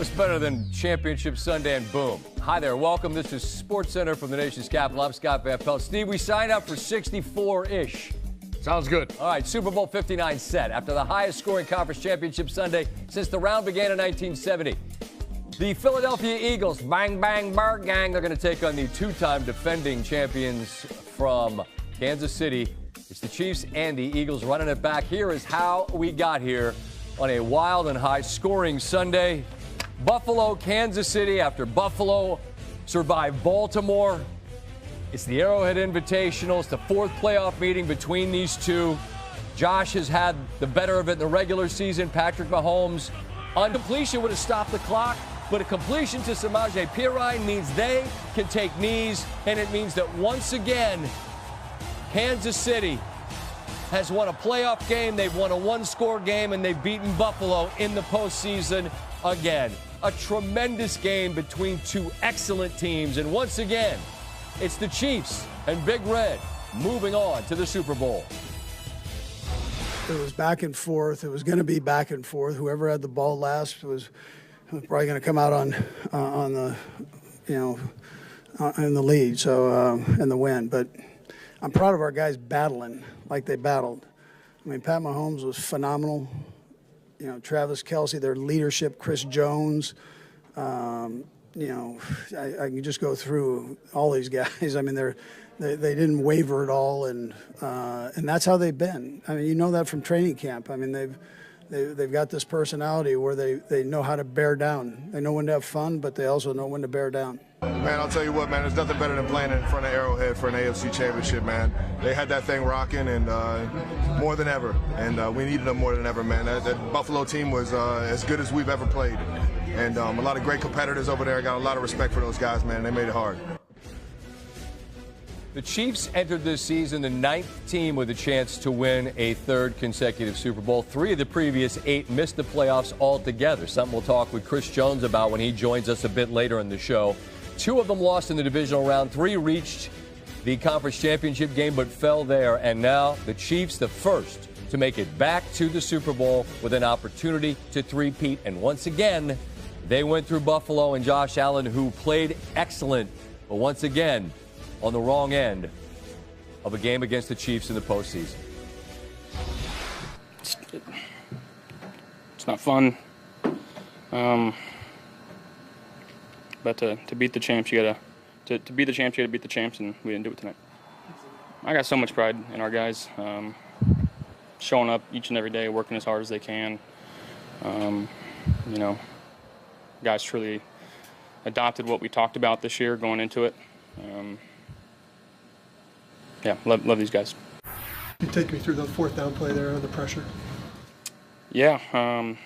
What's better than Championship Sunday and boom? Hi there, welcome. This is SportsCenter from the nation's capital. I'm Scott Van Pelt. Steve, we signed up for 64-ish. Sounds good. All right, Super Bowl 59 set after the highest scoring conference championship Sunday since the round began in 1970. The Philadelphia Eagles, bang, bang, bar gang, they're going to take on the two-time defending champions from Kansas City. It's the Chiefs and the Eagles running it back. Here is how we got here on a wild and high-scoring Sunday. Buffalo, Kansas City, after Buffalo survived Baltimore. It's the Arrowhead Invitational. It's the fourth playoff meeting between these two. Josh has had the better of it in the regular season. Patrick Mahomes on completion would have stopped the clock, but a completion to Samaje Perine means they can take knees, and it means that once again, Kansas City has won a playoff game. They've won a one-score game, and they've beaten Buffalo in the postseason again. A tremendous game between two excellent teams. And once again, it's the Chiefs and Big Red moving on to the Super Bowl. It was back and forth. It was going to be back and forth. Whoever had the ball last was probably going to come out on the, in the lead, so in the win. But I'm proud of our guys battling like they battled. I mean, Pat Mahomes was phenomenal. Travis Kelce, their leadership, Chris Jones. I can just go through all these guys. I mean, they didn't waver at all, and that's how they've been. I mean, you know that from training camp. I mean, they've got this personality where they know how to bear down. They know when to have fun, but they also know when to bear down. Man, I'll tell you what, man, there's nothing better than playing in front of Arrowhead for an AFC championship, man. They had that thing rocking, and more than ever, and we needed them more than ever, man. That Buffalo team was as good as we've ever played, and a lot of great competitors over there. I got a lot of respect for those guys, man. They made it hard. The Chiefs entered this season the ninth team with a chance to win a third consecutive Super Bowl. 3 of the previous 8 missed the playoffs altogether. Something we'll talk with Chris Jones about when he joins us a bit later in the show. 2 of them lost in the divisional round. 3 reached the conference championship game but fell there. And now the Chiefs, the first to make it back to the Super Bowl with an opportunity to three-peat. And once again, they went through Buffalo and Josh Allen, who played excellent, but once again on the wrong end of a game against the Chiefs in the postseason. It's not fun. But to beat the champs, you gotta beat the champs, and we didn't do it tonight. I got so much pride in our guys, showing up each and every day, working as hard as they can. Guys truly adopted what we talked about this year going into it. Love these guys. You take me through the fourth down play there under pressure. Yeah,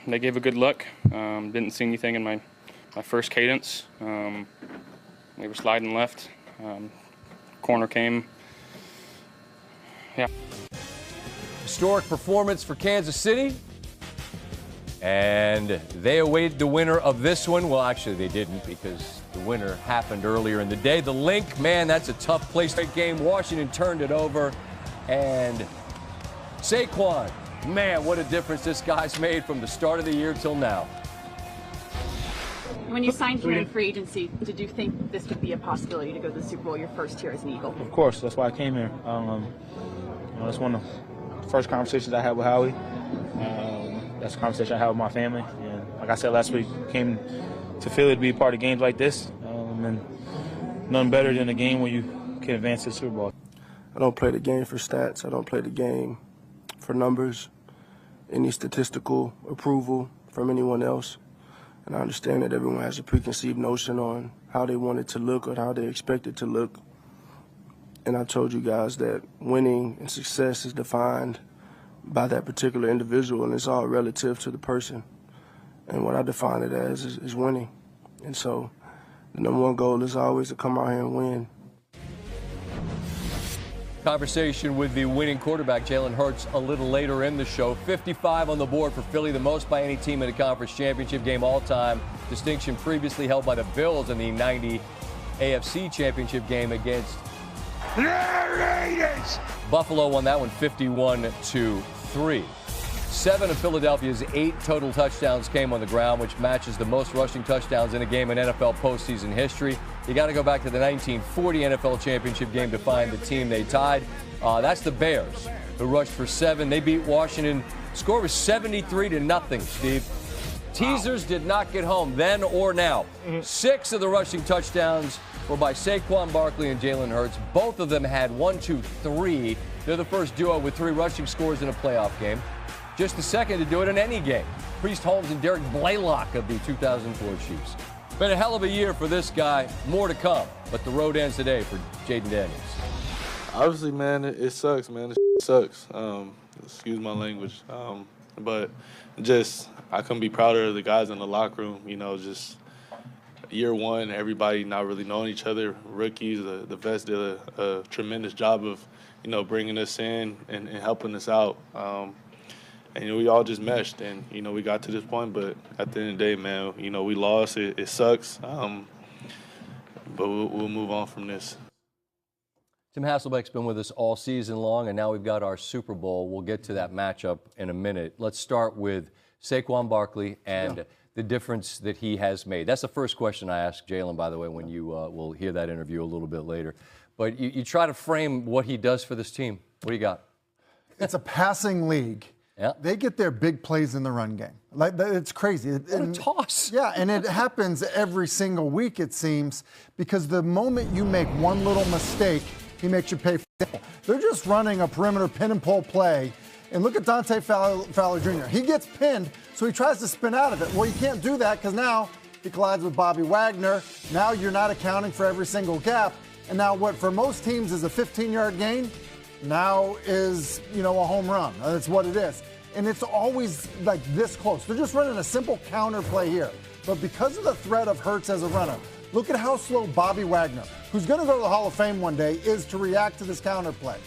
they gave a good look. Didn't see anything in my first cadence. We were sliding left. Corner came. Yeah. Historic performance for Kansas City. And they awaited the winner of this one. Well, actually, they didn't, because the winner happened earlier in the day. The Link, man, that's a tough place. Great game. Washington turned it over. And Saquon, man, what a difference this guy's made from the start of the year till now. When you signed here in free agency, did you think this would be a possibility to go to the Super Bowl your first year as an Eagle? Of course, that's why I came here. That's one of the first conversations I had with Howie. That's a conversation I had with my family. And like I said last week, came to Philly to be a part of games like this. And nothing better than a game where you can advance to the Super Bowl. I don't play the game for stats. I don't play the game for numbers, any statistical approval from anyone else. And I understand that everyone has a preconceived notion on how they want it to look or how they expect it to look. And I told you guys that winning and success is defined by that particular individual, and it's all relative to the person. And what I define it as is winning. And so the number one goal is always to come out here and win. Conversation with the winning quarterback, Jalen Hurts, a little later in the show. 55 on the board for Philly, the most by any team in a conference championship game all time. Distinction previously held by the Bills in the 90 AFC championship game against the Raiders. Buffalo won that one 51-3. 7 of Philadelphia's 8 total touchdowns came on the ground, which matches the most rushing touchdowns in a game in NFL postseason history. You got to go back to the 1940 NFL championship game to find the team they tied. That's the Bears, who rushed for 7. They beat Washington. Score was 73-0, Steve. Teasers did not get home then or now. 6 of the rushing touchdowns were by Saquon Barkley and Jalen Hurts. Both of them had 1, 2, 3. They're the first duo with 3 rushing scores in a playoff game. Just the second to do it in any game. Priest Holmes and Derek Blaylock of the 2004 Chiefs. Been a hell of a year for this guy. More to come. But the road ends today for Jayden Daniels. Obviously, man, it sucks, man. It sucks. Excuse my language. But just, I couldn't be prouder of the guys in the locker room. You know, just year one, everybody not really knowing each other. Rookies, the vets did a tremendous job of, you know, bringing us in and helping us out. And, you know, we all just meshed, and, you know, we got to this point. But at the end of the day, man, you know, we lost. It sucks. But we'll move on from this. Tim Hasselbeck's been with us all season long, and now we've got our Super Bowl. We'll get to that matchup in a minute. Let's start with Saquon Barkley and the difference that he has made. That's the first question I asked Jalen, by the way, when you will hear that interview a little bit later. But you try to frame what he does for this team. What do you got? It's a passing league. Yeah. They get their big plays in the run game. Like, it's crazy. What a toss. Yeah, and it happens every single week, it seems, because the moment you make one little mistake, he makes you pay for it. They're just running a perimeter pin and pull play. And look at Dante Fowler Jr. He gets pinned, so he tries to spin out of it. Well, you can't do that because now he collides with Bobby Wagner. Now you're not accounting for every single gap. And now what for most teams is a 15-yard gain, now is, you know, a home run. That's what it is. And it's always like this close. They're just running a simple counter play here. But because of the threat of Hurts as a runner, look at how slow Bobby Wagner, who's going to go to the Hall of Fame one day, is to react to this counter play.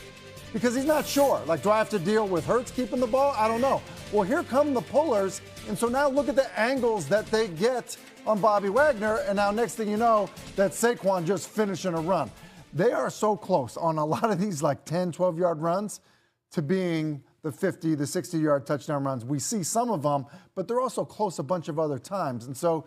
Because he's not sure. Like, do I have to deal with Hurts keeping the ball? I don't know. Well, here come the pullers. And so now look at the angles that they get on Bobby Wagner. And now next thing you know, that's Saquon just finishing a run. They are so close on a lot of these like 10, 12-yard runs to being the 50, the 60-yard touchdown runs. We see some of them, but they're also close a bunch of other times. And so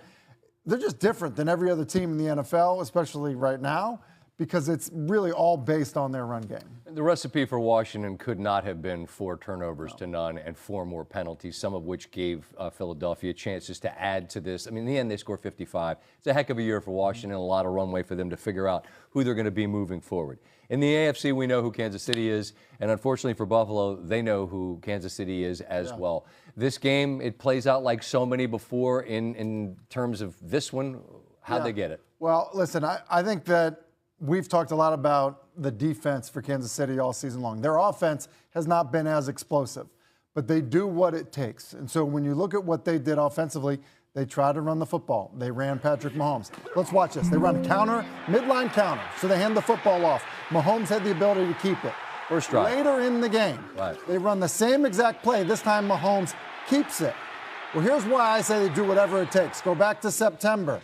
they're just different than every other team in the NFL, especially right now, because it's really all based on their run game. The recipe for Washington could not have been 4 turnovers to none and 4 more penalties, some of which gave Philadelphia chances to add to this. I mean, in the end, they scored 55. It's a heck of a year for Washington, a lot of runway for them to figure out who they're going to be moving forward. In the AFC, we know who Kansas City is, and unfortunately for Buffalo, they know who Kansas City is as well. This game, it plays out like so many before in terms of this one. How'd they get it? Well, listen, I think that we've talked a lot about the defense for Kansas City all season long. Their offense has not been as explosive, but they do what it takes. And so when you look at what they did offensively, they tried to run the football. They ran Patrick Mahomes. Let's watch this. They run a counter, midline counter. So they hand the football off. Mahomes had the ability to keep it. First drive. Later in the game, they run the same exact play. This time Mahomes keeps it. Well, here's why I say they do whatever it takes. Go back to September.